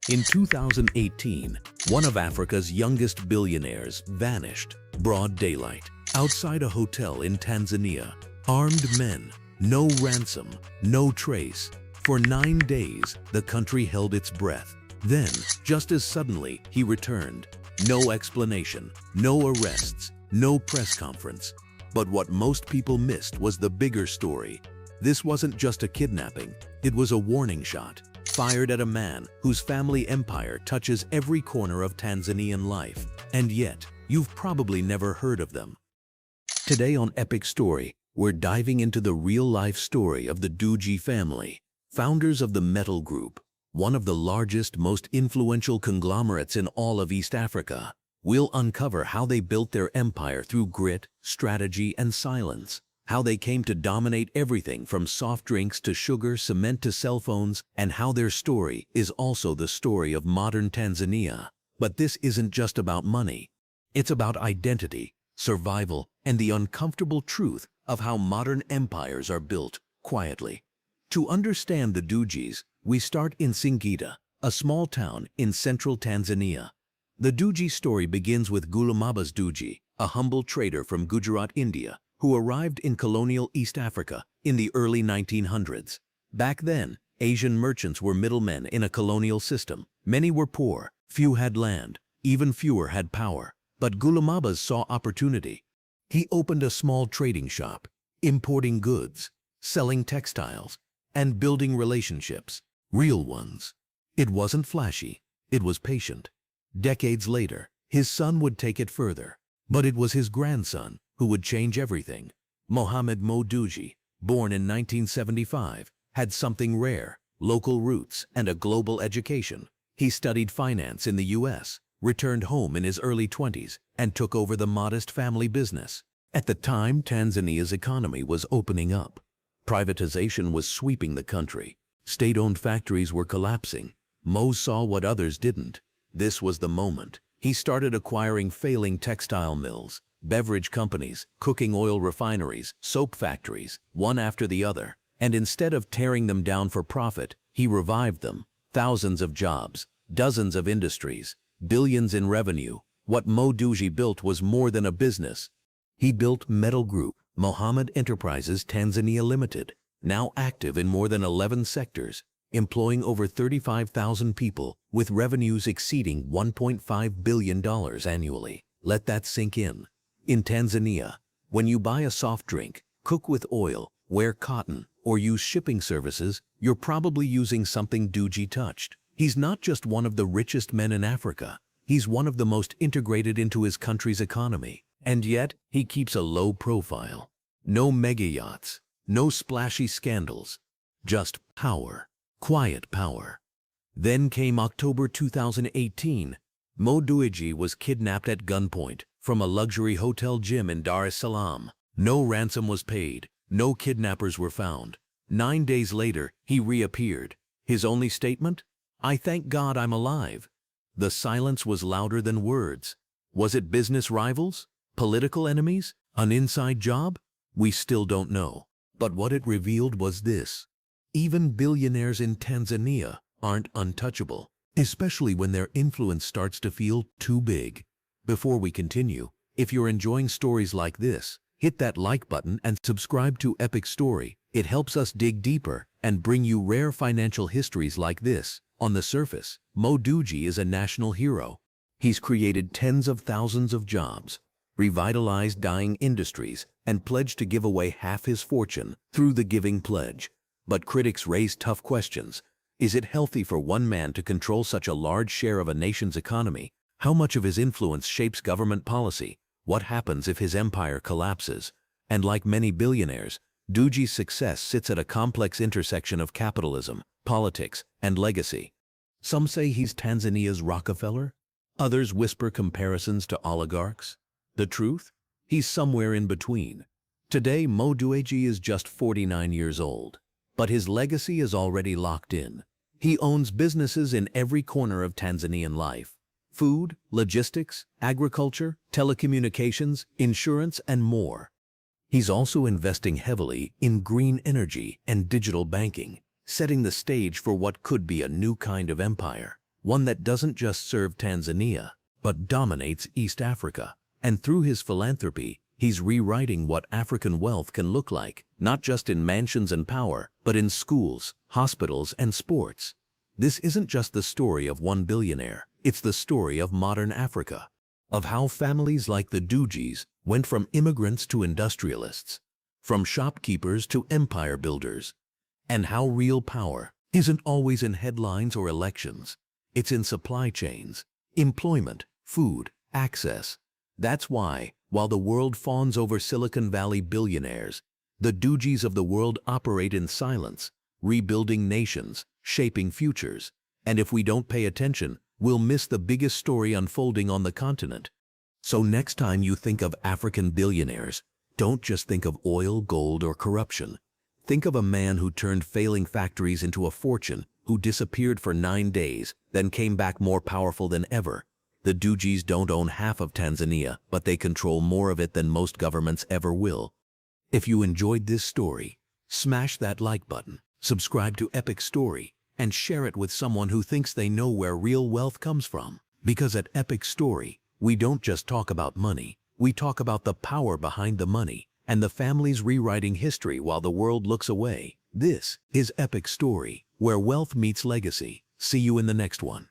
In 2018, one of Africa's youngest billionaires vanished, broad daylight, outside a hotel in Tanzania. Armed men, no ransom, no trace. For 9 days, the country held its breath. Then, just as suddenly, he returned. No explanation, no arrests, no press conference. But what most people missed was the bigger story. This wasn't just a kidnapping, it was a warning shot, fired at a man whose family empire touches every corner of Tanzanian life. And yet, you've probably never heard of them. Today on Epic Story, we're diving into the real-life story of the Dewji family, founders of the Metal Group, one of the largest, most influential conglomerates in all of East Africa. We'll uncover how they built their empire through grit, strategy, and silence, how they came to dominate everything from soft drinks to sugar, cement to cell phones, and how their story is also the story of modern Tanzania. But this isn't just about money. It's about identity, survival, and the uncomfortable truth of how modern empires are built quietly. To understand the Dewjis, we start in Singida, a small town in central Tanzania. The Dewji story begins with Gulamabbas Dewji, a humble trader from Gujarat, India, who arrived in colonial East Africa in the early 1900s. Back then, Asian merchants were middlemen in a colonial system. Many were poor, few had land, even fewer had power. But Gulamabbas saw opportunity. He opened a small trading shop, importing goods, selling textiles, and building relationships, real ones. It wasn't flashy, it was patient. Decades later, his son would take it further. But it was his grandson who would change everything. Mohammed Dewji, born in 1975, had something rare, local roots and a global education. He studied finance in the US, returned home in his early 20s, and took over the modest family business. At the time, Tanzania's economy was opening up. Privatization was sweeping the country. State-owned factories were collapsing. Mo saw what others didn't. This was the moment. He started acquiring failing textile mills, beverage companies, cooking oil refineries, soap factories, one after the other. And instead of tearing them down for profit, he revived them. Thousands of jobs, dozens of industries, billions in revenue. What Mo Dewji built was more than a business. He built Metal Group, Mohammed Enterprises Tanzania Limited, now active in more than 11 sectors, employing over 35,000 people with revenues exceeding $1.5 billion annually. Let that sink in. In Tanzania, when you buy a soft drink, cook with oil, wear cotton, or use shipping services, you're probably using something Dewji touched. He's not just one of the richest men in Africa. He's one of the most integrated into his country's economy. And yet, he keeps a low profile. No mega yachts, no splashy scandals, just power, quiet power. Then came October 2018. Mo Dewji was kidnapped at gunpoint from a luxury hotel gym in Dar es Salaam. No ransom was paid, no kidnappers were found. 9 days later, he reappeared. His only statement? "I thank God I'm alive." The silence was louder than words. Was it business rivals? Political enemies? An inside job? We still don't know. But what it revealed was this: even billionaires in Tanzania aren't untouchable, especially when their influence starts to feel too big. Before we continue, if you're enjoying stories like this, hit that like button and subscribe to Epic Story. It helps us dig deeper and bring you rare financial histories like this. On the surface, Mo Dewji is a national hero. He's created tens of thousands of jobs, revitalized dying industries, and pledged to give away half his fortune through the Giving Pledge. But critics raise tough questions. Is it healthy for one man to control such a large share of a nation's economy? How much of his influence shapes government policy? What happens if his empire collapses? And like many billionaires, Dewji's success sits at a complex intersection of capitalism, politics, and legacy. Some say he's Tanzania's Rockefeller. Others whisper comparisons to oligarchs. The truth? He's somewhere in between. Today, Mo Dewji is just 49 years old, but his legacy is already locked in. He owns businesses in every corner of Tanzanian life: food, logistics, agriculture, telecommunications, insurance, and more. He's also investing heavily in green energy and digital banking, setting the stage for what could be a new kind of empire. one that doesn't just serve Tanzania, but dominates East Africa. And through his philanthropy, he's rewriting what African wealth can look like, not just in mansions and power, but in schools, hospitals, and sports. This isn't just the story of one billionaire, it's the story of modern Africa, of how families like the Dewjis went from immigrants to industrialists, from shopkeepers to empire builders, and how real power isn't always in headlines or elections. It's in supply chains, employment, food, access. That's why, while the world fawns over Silicon Valley billionaires, the Dewjis of the world operate in silence, rebuilding nations, shaping futures. And if we don't pay attention, we'll miss the biggest story unfolding on the continent. So next time you think of African billionaires, don't just think of oil, gold, or corruption. Think of a man who turned failing factories into a fortune, who disappeared for 9 days, then came back more powerful than ever. The Dewjis don't own half of Tanzania, but they control more of it than most governments ever will. If you enjoyed this story, smash that like button, subscribe to Epic Story, and share it with someone who thinks they know where real wealth comes from. Because at Epic Story, we don't just talk about money, we talk about the power behind the money and the families rewriting history while the world looks away. This is Epic Story, where wealth meets legacy. See you in the next one.